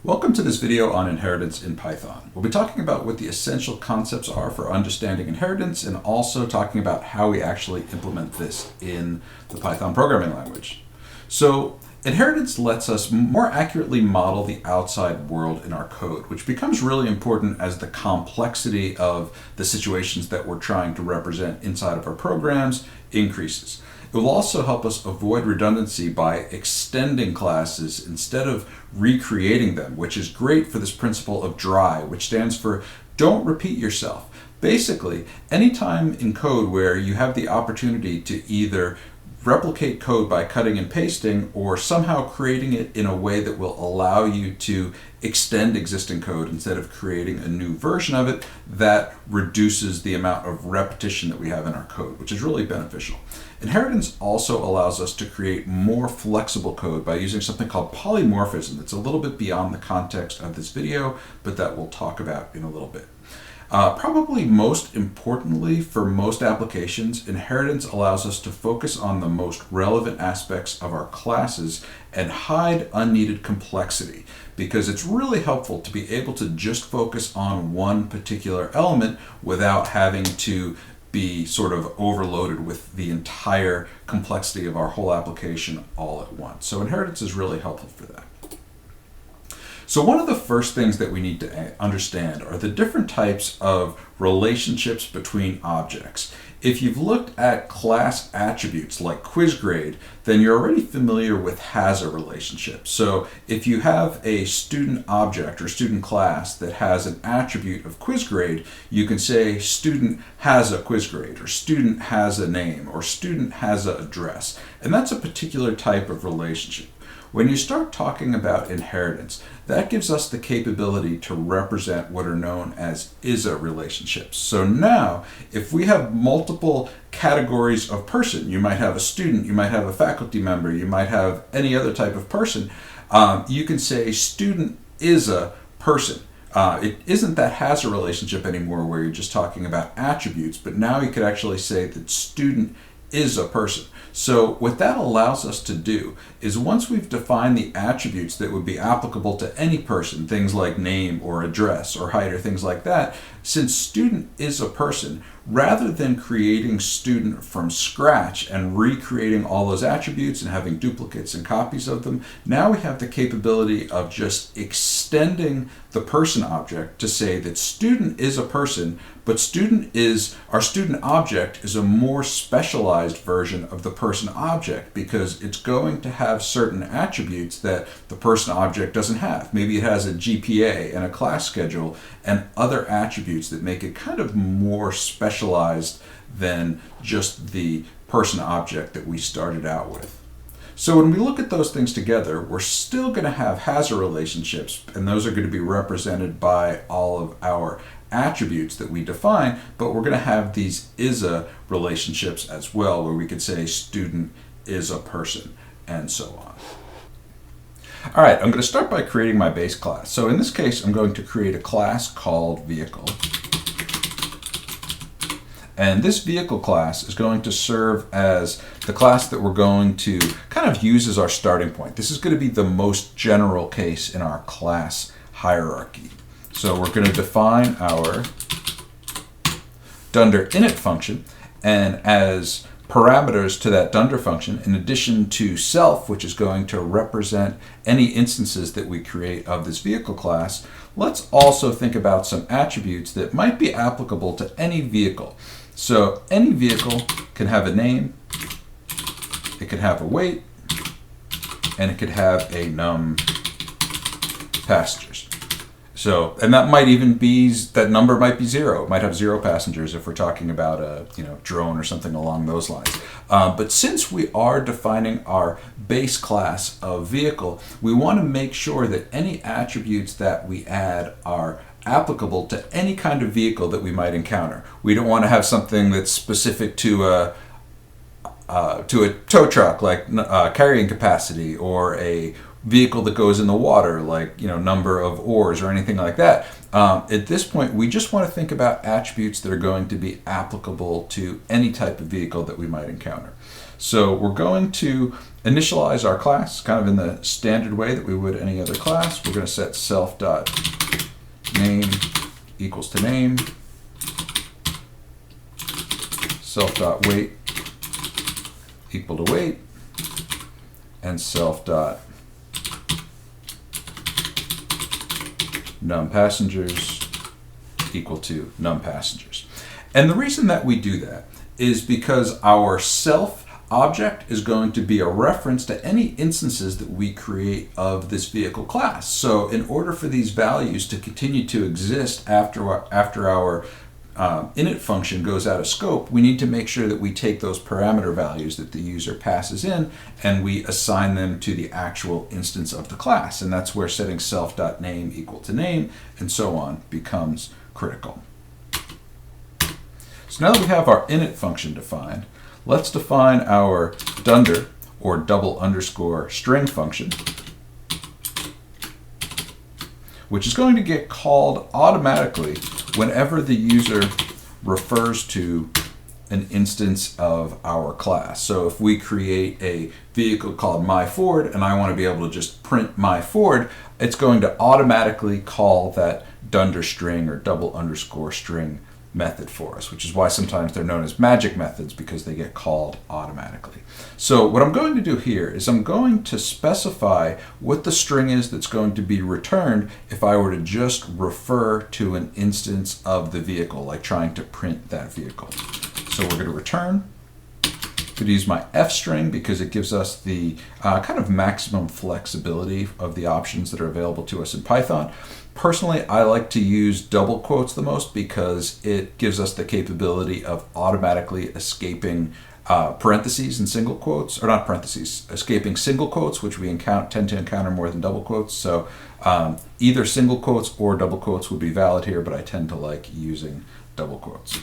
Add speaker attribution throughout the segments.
Speaker 1: Welcome to this video on inheritance in Python. We'll be talking about what the essential concepts are for understanding inheritance and also talking about how we actually implement this in the Python programming language. So inheritance lets us more accurately model the outside world in our code, which becomes really important as the complexity of the situations that we're trying to represent inside of our programs increases. It will also help us avoid redundancy by extending classes instead of recreating them, which is great for this principle of DRY, which stands for don't repeat yourself. Basically, anytime in code where you have the opportunity to either replicate code by cutting and pasting or somehow creating it in a way that will allow you to extend existing code instead of creating a new version of it, that reduces the amount of repetition that we have in our code, which is really beneficial. Inheritance also allows us to create more flexible code by using something called polymorphism. That's a little bit beyond the context of this video, but that we'll talk about in a little bit. Probably most importantly for most applications, inheritance allows us to focus on the most relevant aspects of our classes and hide unneeded complexity, because it's really helpful to be able to just focus on one particular element without having to be sort of overloaded with the entire complexity of our whole application all at once. So inheritance is really helpful for that. So one of the first things that we need to understand are the different types of relationships between objects. If you've looked at class attributes like quiz grade, then you're already familiar with has a relationship. So if you have a student object or student class that has an attribute of quiz grade, you can say student has a quiz grade, or student has a name, or student has an address. And that's a particular type of relationship. When you start talking about inheritance, that gives us the capability to represent what are known as ISA relationships. So now, if we have multiple categories of person, you might have a student, you might have a faculty member, you might have any other type of person, you can say student is a person. It isn't that has a relationship anymore where you're just talking about attributes, but now you could actually say that student is a person. So what that allows us to do is once we've defined the attributes that would be applicable to any person, things like name or address or height or things like that, since student is a person, rather than creating student from scratch and recreating all those attributes and having duplicates and copies of them, now we have the capability of just extending the person object to say that student is a person, but our student object is a more specialized version of the person object because it's going to have certain attributes that the person object doesn't have. Maybe it has a GPA and a class schedule and other attributes that make it kind of more specialized than just the person object that we started out with. So when we look at those things together, we're still going to have has a relationships, and those are going to be represented by all of our attributes that we define, but we're going to have these ISA relationships as well, where we could say student is a person, and so on. All right, I'm going to start by creating my base class. So in this case, I'm going to create a class called vehicle. And this vehicle class is going to serve as the class that we're going to kind of use as our starting point. This is going to be the most general case in our class hierarchy. So we're going to define our dunder init function, and as parameters to that dunder function, in addition to self, which is going to represent any instances that we create of this vehicle class, let's also think about some attributes that might be applicable to any vehicle. So any vehicle can have a name, it could have a weight, and it could have a num passengers. So, and that might even be, that number might be 0. It might have 0 passengers if we're talking about a drone or something along those lines. But since we are defining our base class of vehicle, we want to make sure that any attributes that we add are applicable to any kind of vehicle that we might encounter. We don't want to have something that's specific to a tow truck, like carrying capacity, or a vehicle that goes in the water, like number of oars or anything like that. At this point, we just want to think about attributes that are going to be applicable to any type of vehicle that we might encounter. So we're going to initialize our class kind of in the standard way that we would any other class. We're going to set self.name equals to name, self.weight equal to weight, and self.num passengers equal to num passengers. And the reason that we do that is because our self object is going to be a reference to any instances that we create of this vehicle class. So in order for these values to continue to exist after our init function goes out of scope, we need to make sure that we take those parameter values that the user passes in and we assign them to the actual instance of the class. And that's where setting self.name equal to name and so on becomes critical. So now that we have our init function defined, let's define our dunder, or double underscore string function, which is going to get called automatically whenever the user refers to an instance of our class. So if we create a vehicle called myFord and I want to be able to just print myFord, it's going to automatically call that dunder string or double underscore string method for us, which is why sometimes they're known as magic methods, because they get called automatically. So what I'm going to do here is I'm going to specify what the string is that's going to be returned if I were to just refer to an instance of the vehicle, like trying to print that vehicle. So we're going to return. I'm going to use my F string because it gives us the kind of maximum flexibility of the options that are available to us in Python. Personally, I like to use double quotes the most because it gives us the capability of automatically escaping parentheses and single quotes, or not parentheses, escaping single quotes, which we tend to encounter more than double quotes. So either single quotes or double quotes would be valid here, but I tend to like using double quotes.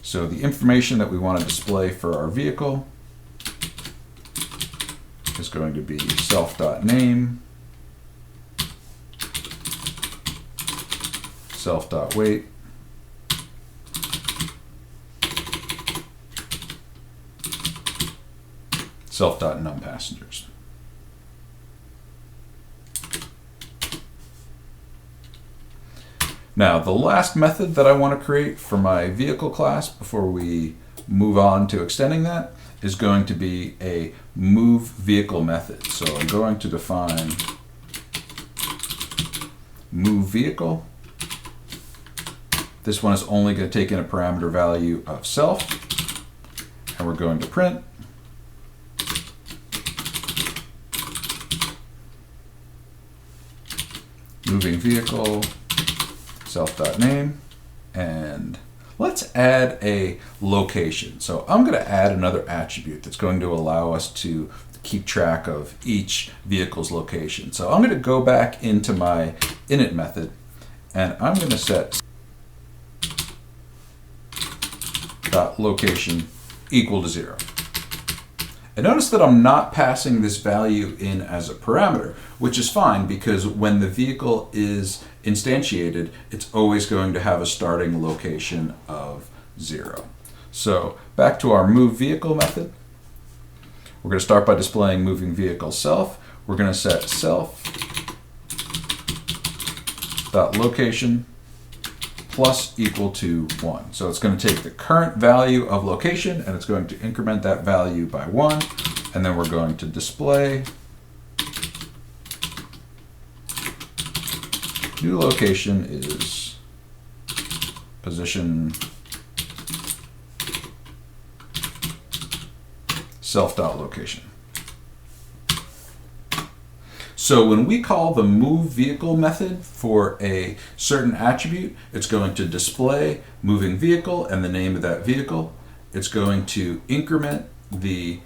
Speaker 1: So the information that we want to display for our vehicle is going to be self.name, self.weight, self.num passengers. Now, the last method that I want to create for my vehicle class before we move on to extending that is going to be a move vehicle method. So I'm going to define move vehicle. This one is only going to take in a parameter value of self, and we're going to print moving vehicle self.name, and let's add a location. So I'm going to add another attribute that's going to allow us to keep track of each vehicle's location. So I'm going to go back into my init method, and I'm going to set location equal to 0. And notice that I'm not passing this value in as a parameter, which is fine because when the vehicle is instantiated, it's always going to have a starting location of 0. So back to our move vehicle method. We're going to start by displaying moving vehicle self. We're going to set self.location plus equal to 1. So it's going to take the current value of location and it's going to increment that value by 1, and then we're going to display new location is position self.location. So when we call the move vehicle method for a certain attribute, it's going to display moving vehicle and the name of that vehicle. It's going to increment the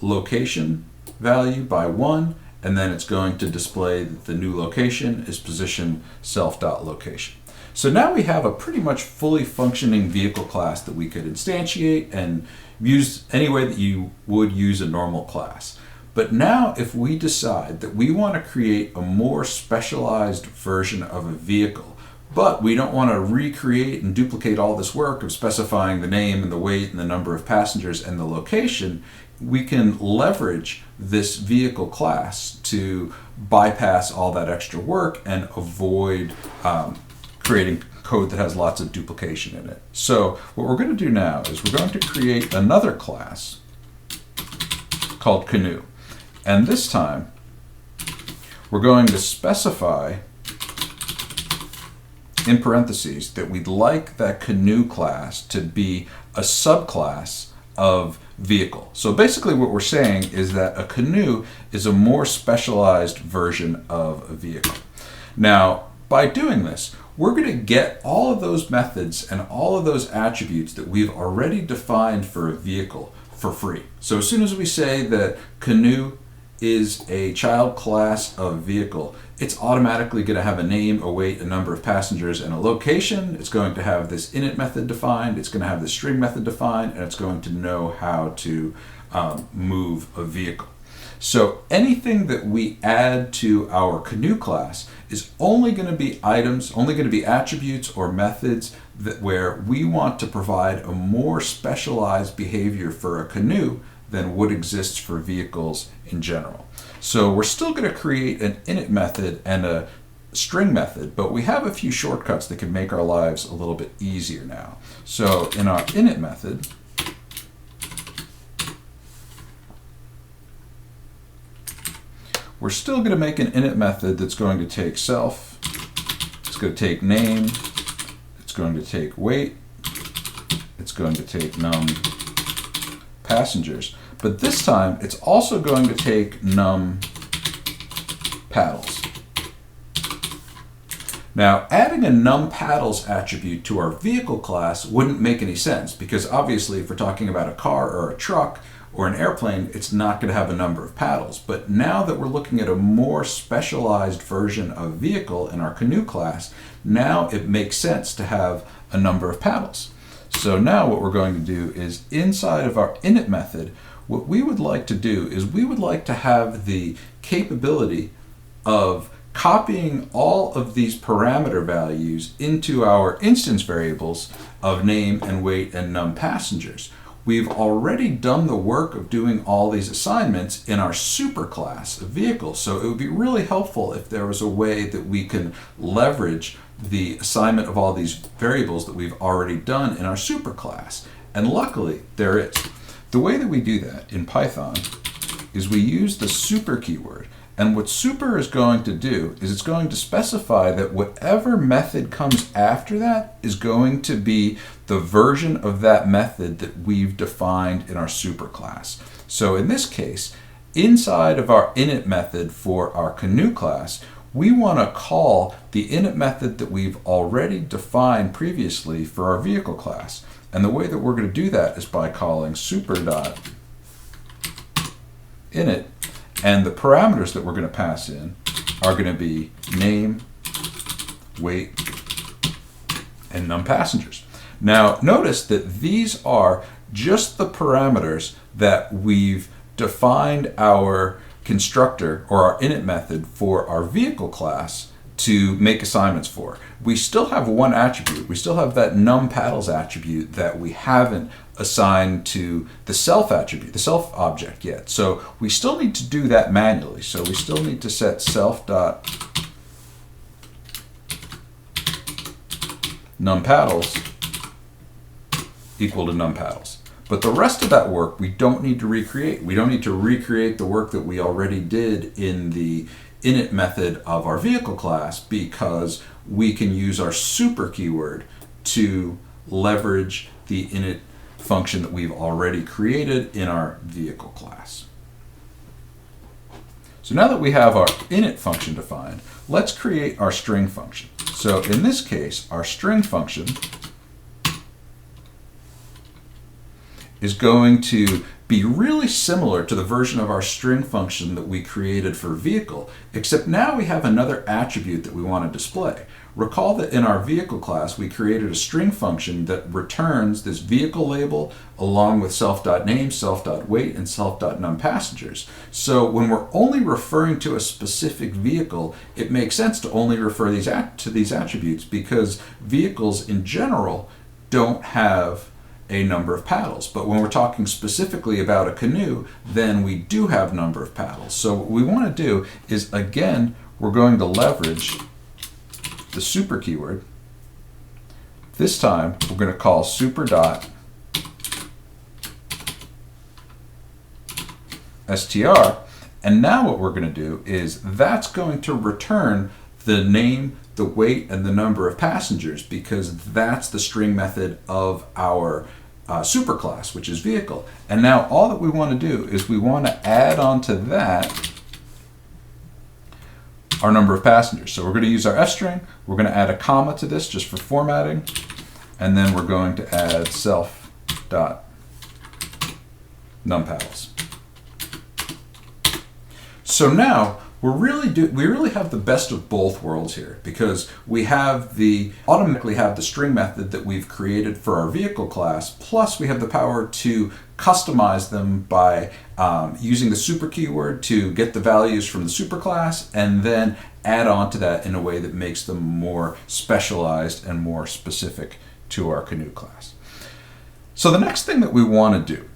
Speaker 1: location value by 1, and then it's going to display that the new location is position self.location. So now we have a pretty much fully functioning vehicle class that we could instantiate and use any way that you would use a normal class. But now if we decide that we want to create a more specialized version of a vehicle, but we don't want to recreate and duplicate all this work of specifying the name and the weight and the number of passengers and the location. We can leverage this vehicle class to bypass all that extra work and avoid creating code that has lots of duplication in it. So what we're going to do now is we're going to create another class called Canoe. And this time, we're going to specify in parentheses that we'd like that Canoe class to be a subclass of vehicle. So basically what we're saying is that a canoe is a more specialized version of a vehicle. Now, by doing this, we're going to get all of those methods and all of those attributes that we've already defined for a vehicle for free. So as soon as we say that Canoe is a child class of vehicle, it's automatically going to have a name, a weight, a number of passengers, and a location. It's going to have this init method defined, it's going to have this string method defined, and it's going to know how to move a vehicle. So anything that we add to our Canoe class is only going to be items, only going to be attributes or methods that where we want to provide a more specialized behavior for a canoe than what exists for vehicles in general. So we're still going to create an init method and a string method, but we have a few shortcuts that can make our lives a little bit easier now. So in our init method, we're still going to make an init method that's going to take self, it's going to take name, it's going to take weight, it's going to take num passengers, but this time it's also going to take num paddles. Now, adding a num paddles attribute to our vehicle class wouldn't make any sense because obviously if we're talking about a car or a truck or an airplane, it's not going to have a number of paddles. But now that we're looking at a more specialized version of vehicle in our Canoe class, now it makes sense to have a number of paddles. So now what we're going to do is inside of our init method, what we would like to do is we would like to have the capability of copying all of these parameter values into our instance variables of name and weight and num passengers. We've already done the work of doing all these assignments in our superclass of vehicles. So it would be really helpful if there was a way that we can leverage the assignment of all these variables that we've already done in our superclass. And luckily, there is. The way that we do that in Python is we use the super keyword. And what super is going to do is it's going to specify that whatever method comes after that is going to be the version of that method that we've defined in our superclass. So in this case, inside of our init method for our Canoe class, we want to call the init method that we've already defined previously for our vehicle class. And the way that we're going to do that is by calling super.init. And the parameters that we're going to pass in are going to be name, weight, and num passengers. Now, notice that these are just the parameters that we've defined our constructor or our init method for our vehicle class to make assignments for. We still have one attribute. We still have that num paddles attribute that we haven't assigned to the self attribute, the self object yet. So we still need to do that manually. So we still need to set self dot num paddles equal to num paddles. But the rest of that work we don't need to recreate. We don't need to recreate the work that we already did in the init method of our vehicle class because we can use our super keyword to leverage the init function that we've already created in our vehicle class. So now that we have our init function defined, let's create our string function. So in this case, our string function is going to be really similar to the version of our string function that we created for vehicle, except now we have another attribute that we want to display. Recall that in our vehicle class, we created a string function that returns this vehicle label along with self.name, self.weight, and self.numPassengers. So when we're only referring to a specific vehicle, it makes sense to only refer to these attributes because vehicles in general don't have a number of paddles. But when we're talking specifically about a canoe, then we do have number of paddles. So what we want to do is, again, we're going to leverage the super keyword. This time we're going to call super dot str, and now what we're going to do is that's going to return the name, the weight, and the number of passengers because that's the string method of our superclass, which is vehicle. And now all that we want to do is we want to add on to that our number of passengers. So we're going to use our f string, we're going to add a comma to this just for formatting, and then we're going to add self.numPaddles. So now we really have the best of both worlds here because we automatically have the string method that we've created for our vehicle class, plus we have the power to customize them by using the super keyword to get the values from the superclass and then add on to that in a way that makes them more specialized and more specific to our canoe class. So the next thing that we want to do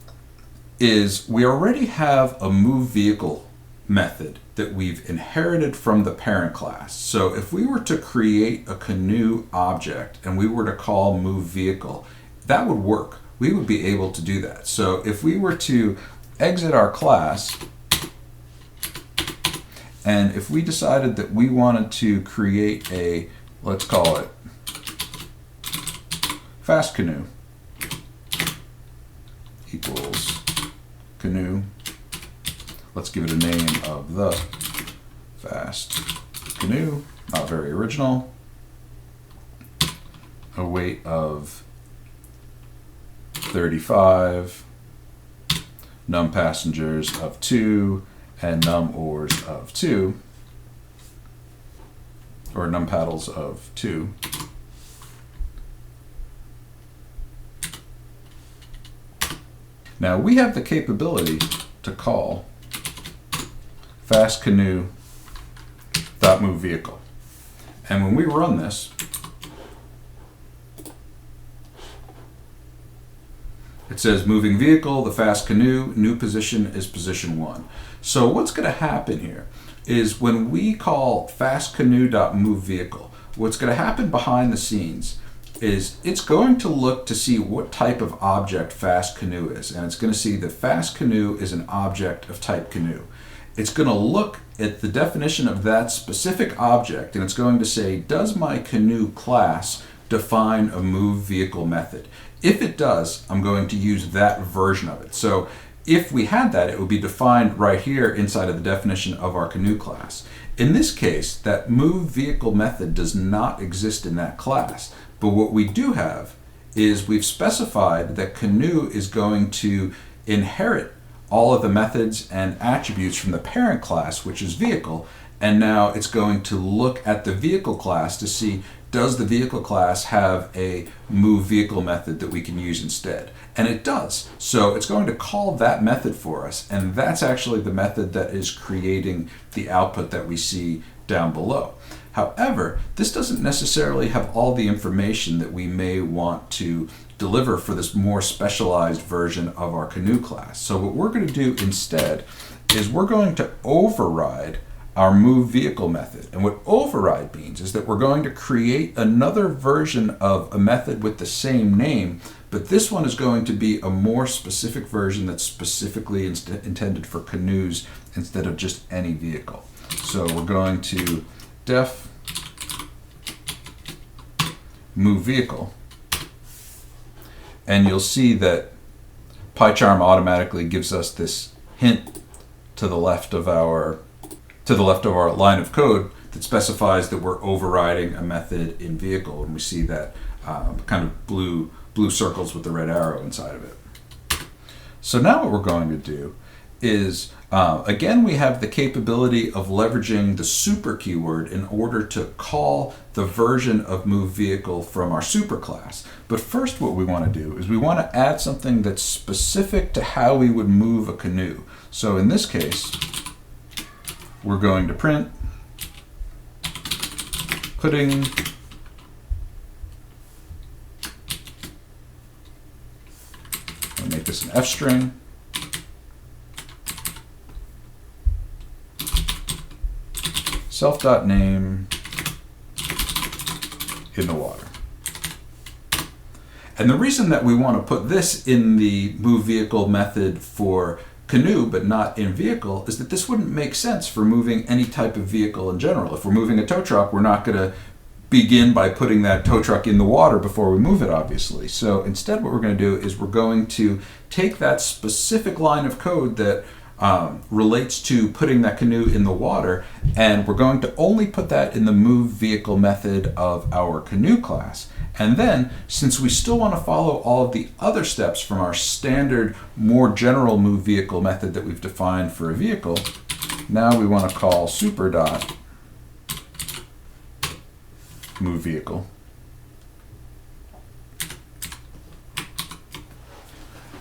Speaker 1: is we already have a move vehicle method that we've inherited from the parent class. So if we were to create a canoe object and we were to call move vehicle, that would work. We would be able to do that. So if we were to exit our class and if we decided that we wanted to create a, let's call it fast canoe equals canoe. Let's give it a name of the fast canoe, not very original. A weight of 35, num passengers of 2, and num oars of 2, or num paddles of 2. Now we have the capability to call fast canoe dot move vehicle, and when we run this, it says moving vehicle, the fast canoe, new position is position 1. So what's going to happen here is when we call fast canoe dot move vehicle, what's going to happen behind the scenes is it's going to look to see what type of object fast canoe is, and it's going to see that fast canoe is an object of type canoe. It's going to look at the definition of that specific object and it's going to say, does my canoe class define a move vehicle method? If it does, I'm going to use that version of it. So if we had that, it would be defined right here inside of the definition of our canoe class. In this case, that move vehicle method does not exist in that class. But what we do have is we've specified that canoe is going to inherit all of the methods and attributes from the parent class, which is vehicle, and now it's going to look at the vehicle class to see, does the vehicle class have a move vehicle method that we can use instead? And it does. So it's going to call that method for us, and that's actually the method that is creating the output that we see down below. However, this doesn't necessarily have all the information that we may want to deliver for this more specialized version of our canoe class. So what we're going to do instead is we're going to override our move vehicle method. And what override means is that we're going to create another version of a method with the same name, but this one is going to be a more specific version that's specifically intended for canoes instead of just any vehicle. So we're going to def move vehicle, and you'll see that PyCharm automatically gives us this hint to the left of our line of code that specifies that we're overriding a method in vehicle, and we see that kind of blue circles with the red arrow inside of it. So now what we're going to do is, again, we have the capability of leveraging the super keyword in order to call the version of moveVehicle from our superclass. But first what we want to do is we want to add something that's specific to how we would move a canoe. So in this case, we're going to print pudding and make this an F string. Self.name in the water. And the reason that we want to put this in the moveVehicle method for canoe but not in vehicle is that this wouldn't make sense for moving any type of vehicle in general. If we're moving a tow truck, we're not going to begin by putting that tow truck in the water before we move it, obviously. So instead what we're going to do is we're going to take that specific line of code that relates to putting that canoe in the water, and we're going to only put that in the moveVehicle method of our canoe class. And then, since we still want to follow all of the other steps from our standard, more general moveVehicle method that we've defined for a vehicle, now we want to call super.moveVehicle.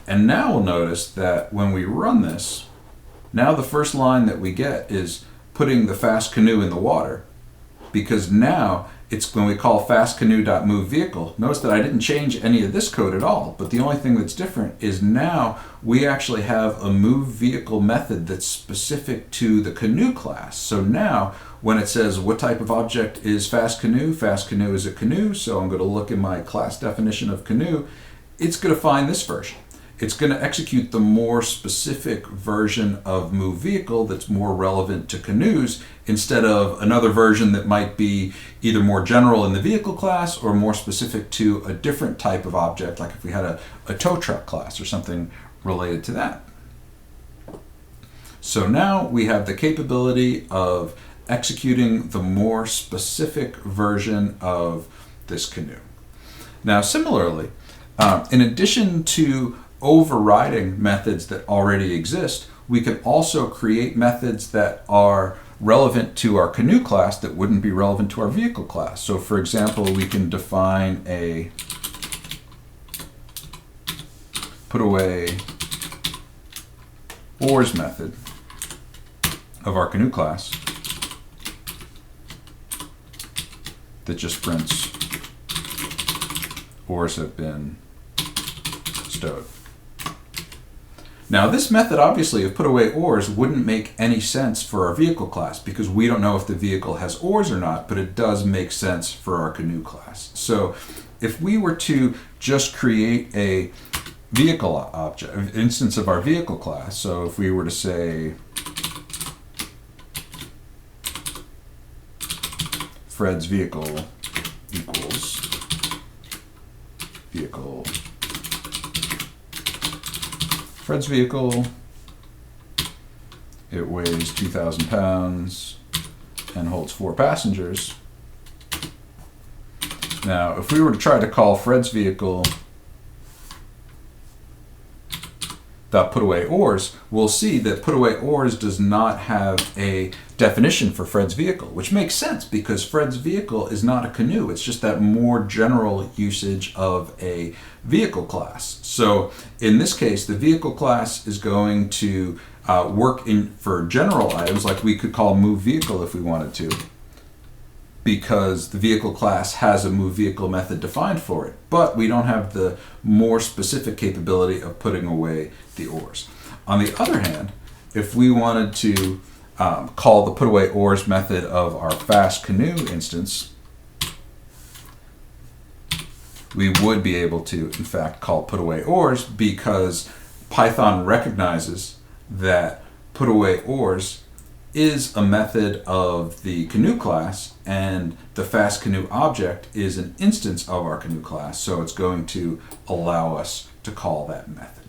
Speaker 1: And now we'll notice that when we run this, now the first line that we get is putting the fast canoe in the water, because now it's when we call fastcanoe.moveVehicle. Notice that I didn't change any of this code at all, but the only thing that's different is now we actually have a moveVehicle method that's specific to the canoe class. So now when it says what type of object is fast canoe is a canoe, so I'm going to look in my class definition of canoe, it's going to find this version. It's going to execute the more specific version of moveVehicle that's more relevant to canoes instead of another version that might be either more general in the vehicle class or more specific to a different type of object, like if we had a tow truck class or something related to that. So now we have the capability of executing the more specific version of this canoe. Now similarly, in addition to overriding methods that already exist, we can also create methods that are relevant to our canoe class that wouldn't be relevant to our vehicle class. So for example, we can define a put away oars method of our canoe class that just prints oars have been stowed. Now this method obviously of put away oars wouldn't make any sense for our vehicle class because we don't know if the vehicle has oars or not, but it does make sense for our canoe class. So if we were to just create a vehicle object, instance of our vehicle class, so if we were to say Fred's vehicle equals vehicle Fred's vehicle, it weighs 2,000 pounds and holds 4 passengers. Now, if we were to try to call Fred's vehicle put away oars, we'll see that put away oars does not have a definition for Fred's vehicle, which makes sense because Fred's vehicle is not a canoe. It's just that more general usage of a vehicle class. So in this case, the vehicle class is going to work for general items, like we could call moveVehicle if we wanted to, because the vehicle class has a moveVehicle method defined for it, but we don't have the more specific capability of putting away the oars. On the other hand, if we wanted to call the put away oars method of our fast canoe instance, we would be able to, in fact, call put away oars because Python recognizes that put away oars is a method of the canoe class, and the fast canoe object is an instance of our canoe class, so it's going to allow us to call that method.